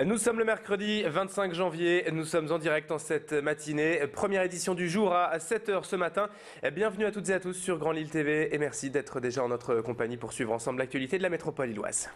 Nous sommes le mercredi 25 janvier, nous sommes en direct en cette matinée, première édition du jour à 7 h ce matin. Bienvenue à toutes et à tous sur Grand Lille TV et merci d'être déjà en notre compagnie pour suivre ensemble l'actualité de la métropole lilloise.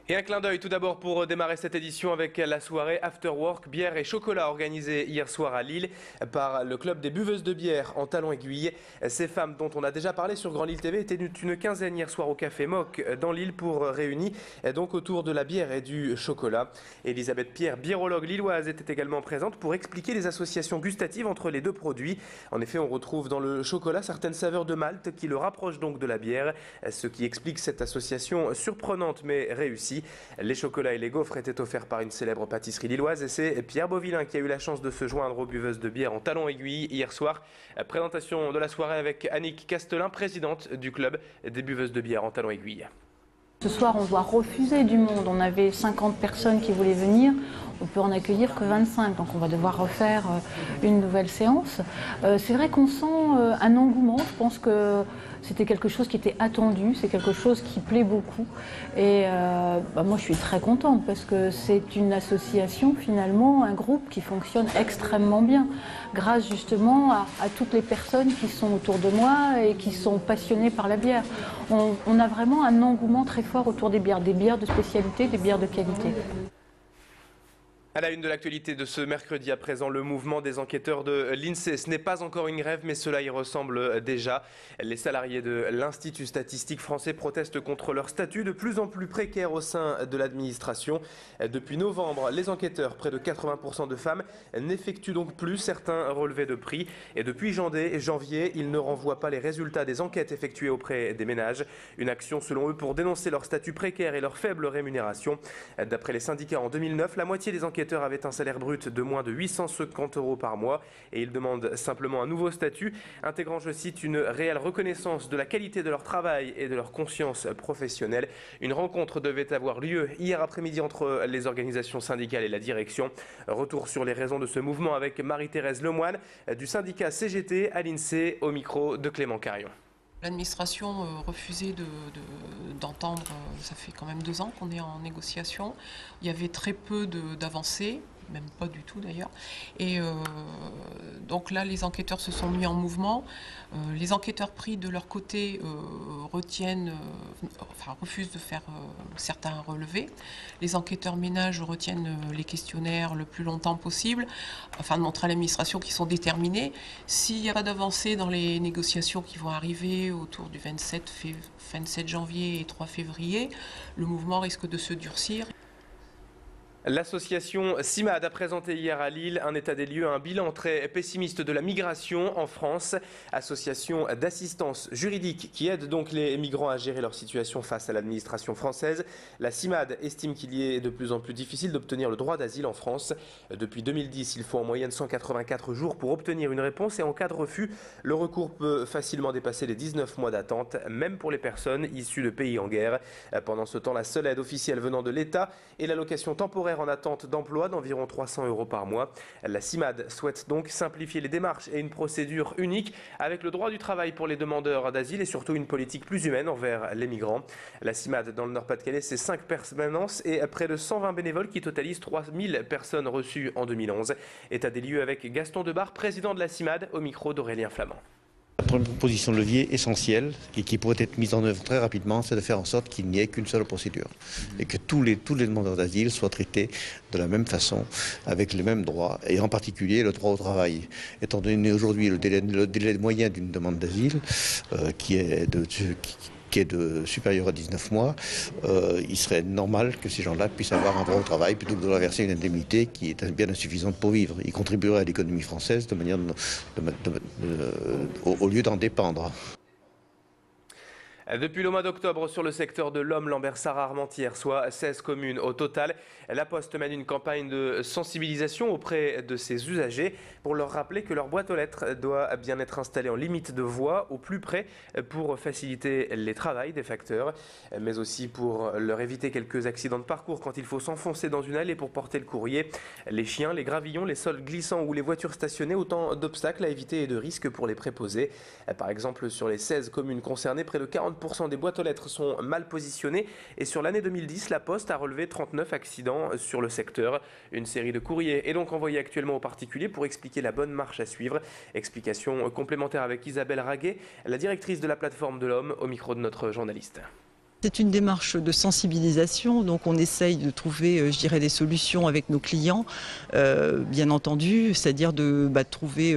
Et un clin d'œil tout d'abord pour démarrer cette édition avec la soirée After Work, bière et chocolat organisée hier soir à Lille par le club des buveuses de bière en talons-aiguilles. Ces femmes dont on a déjà parlé sur Grand Lille TV étaient une quinzaine hier soir au Café Moc dans Lille pour réunis donc autour de la bière et du chocolat. Elisabeth Pierre, biérologue lilloise, était également présente pour expliquer les associations gustatives entre les deux produits. En effet, on retrouve dans le chocolat certaines saveurs de malt qui le rapprochent donc de la bière, ce qui explique cette association surprenante mais réussie. Les chocolats et les gaufres étaient offerts par une célèbre pâtisserie lilloise et c'est Pierre Beauvillain qui a eu la chance de se joindre aux buveuses de bière en talons aiguilles hier soir. Présentation de la soirée avec Annick Castelin, présidente du club des buveuses de bière en talons aiguilles. Ce soir, on doit refuser du monde. On avait 50 personnes qui voulaient venir. On peut en accueillir que 25, donc on va devoir refaire une nouvelle séance. C'est vrai qu'on sent un engouement. Je pense que c'était quelque chose qui était attendu, c'est quelque chose qui plaît beaucoup. Et moi, je suis très contente parce que c'est une association, finalement, un groupe qui fonctionne extrêmement bien, grâce justement à toutes les personnes qui sont autour de moi et qui sont passionnées par la bière. On a vraiment un engouement très fort autour des bières de spécialité, des bières de qualité. À la une de l'actualité de ce mercredi à présent, le mouvement des enquêteurs de l'INSEE. Ce n'est pas encore une grève, mais cela y ressemble déjà. Les salariés de l'Institut statistique français protestent contre leur statut de plus en plus précaire au sein de l'administration. Depuis novembre, les enquêteurs, près de 80% de femmes, n'effectuent donc plus certains relevés de prix. Et depuis janvier, ils ne renvoient pas les résultats des enquêtes effectuées auprès des ménages. Une action selon eux pour dénoncer leur statut précaire et leur faible rémunération. D'après les syndicats, en 2009, la moitié des enquêteurs avait un salaire brut de moins de 850 € par mois et ils demandent simplement un nouveau statut intégrant, je cite, une réelle reconnaissance de la qualité de leur travail et de leur conscience professionnelle. Une rencontre devait avoir lieu hier après-midi entre les organisations syndicales et la direction. Retour sur les raisons de ce mouvement avec Marie-Thérèse Lemoine du syndicat CGT à l'INSEE au micro de Clément Carion. L'administration refusait d'entendre, ça fait quand même 2 ans qu'on est en négociation. Il y avait très peu d'avancées, même pas du tout d'ailleurs. Et donc là, les enquêteurs se sont mis en mouvement. Les enquêteurs pris de leur côté refusent de faire certains relevés. Les enquêteurs ménages retiennent les questionnaires le plus longtemps possible, afin de montrer à l'administration qu'ils sont déterminés. S'il n'y a pas d'avancée dans les négociations qui vont arriver autour du 27 janvier et 3 février, le mouvement risque de se durcir. L'association CIMAD a présenté hier à Lille un état des lieux, un bilan très pessimiste de la migration en France. Association d'assistance juridique qui aide donc les migrants à gérer leur situation face à l'administration française. La CIMAD estime qu'il y est de plus en plus difficile d'obtenir le droit d'asile en France. Depuis 2010, il faut en moyenne 184 jours pour obtenir une réponse et en cas de refus, le recours peut facilement dépasser les 19 mois d'attente, même pour les personnes issues de pays en guerre. Pendant ce temps, la seule aide officielle venant de l'État est l'allocation temporaire en attente d'emploi d'environ 300 € par mois. La CIMAD souhaite donc simplifier les démarches et une procédure unique avec le droit du travail pour les demandeurs d'asile et surtout une politique plus humaine envers les migrants. La CIMAD dans le Nord-Pas-de-Calais, c'est 5 permanences et près de 120 bénévoles qui totalisent 3000 personnes reçues en 2011. État des lieux avec Gaston Debar, président de la CIMAD, au micro d'Aurélien Flamand. La proposition de levier essentielle et qui pourrait être mise en œuvre très rapidement, c'est de faire en sorte qu'il n'y ait qu'une seule procédure et que tous les demandeurs d'asile soient traités de la même façon, avec les mêmes droits et en particulier le droit au travail. Étant donné aujourd'hui le délai moyen d'une demande d'asile qui est supérieur à 19 mois, il serait normal que ces gens-là puissent avoir un droit au travail plutôt que de leur verser une indemnité qui est bien insuffisante pour vivre. Il contribuerait à l'économie française de manière au lieu d'en dépendre. Depuis le mois d'octobre, sur le secteur de l'Homme, Lambersart, Armentières, soit 16 communes au total, la Poste mène une campagne de sensibilisation auprès de ses usagers pour leur rappeler que leur boîte aux lettres doit bien être installée en limite de voie au plus près pour faciliter les travails des facteurs, mais aussi pour leur éviter quelques accidents de parcours quand il faut s'enfoncer dans une allée pour porter le courrier. Les chiens, les gravillons, les sols glissants ou les voitures stationnées, autant d'obstacles à éviter et de risques pour les préposés. Par exemple, sur les 16 communes concernées, près de 40% des boîtes aux lettres sont mal positionnées et sur l'année 2010, la Poste a relevé 39 accidents sur le secteur. Une série de courriers est donc envoyée actuellement aux particuliers pour expliquer la bonne marche à suivre. Explication complémentaire avec Isabelle Raguet, la directrice de la plateforme de l'Homme, au micro de notre journaliste. C'est une démarche de sensibilisation, donc on essaye de trouver, je dirais, des solutions avec nos clients, bien entendu, c'est-à-dire de trouver,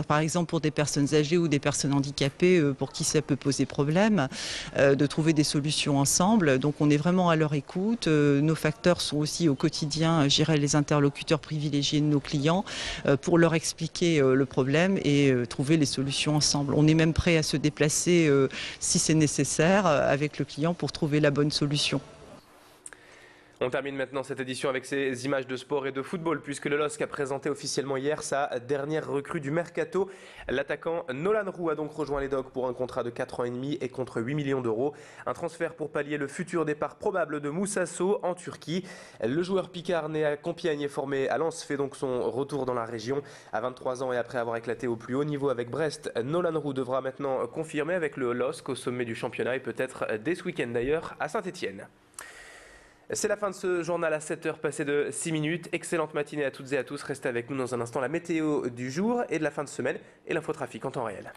par exemple pour des personnes âgées ou des personnes handicapées, pour qui ça peut poser problème, de trouver des solutions ensemble. Donc on est vraiment à leur écoute. Nos facteurs sont aussi au quotidien, je dirais, les interlocuteurs privilégiés de nos clients, pour leur expliquer le problème et trouver les solutions ensemble. On est même prêt à se déplacer si c'est nécessaire avec le client pour trouver la bonne solution. On termine maintenant cette édition avec ces images de sport et de football puisque le LOSC a présenté officiellement hier sa dernière recrue du Mercato. L'attaquant Nolan Roux a donc rejoint les Dogs pour un contrat de 4 ans et demi et contre 8 millions d'euros. Un transfert pour pallier le futur départ probable de Moussa Sow en Turquie. Le joueur picard né à Compiègne et formé à Lens fait donc son retour dans la région. À 23 ans et après avoir éclaté au plus haut niveau avec Brest, Nolan Roux devra maintenant confirmer avec le LOSC au sommet du championnat et peut-être dès ce week-end d'ailleurs à Saint-Étienne. C'est la fin de ce journal à 7h passé de 6 minutes. Excellente matinée à toutes et à tous. Restez avec nous dans un instant la météo du jour et de la fin de semaine et l'infotrafic en temps réel.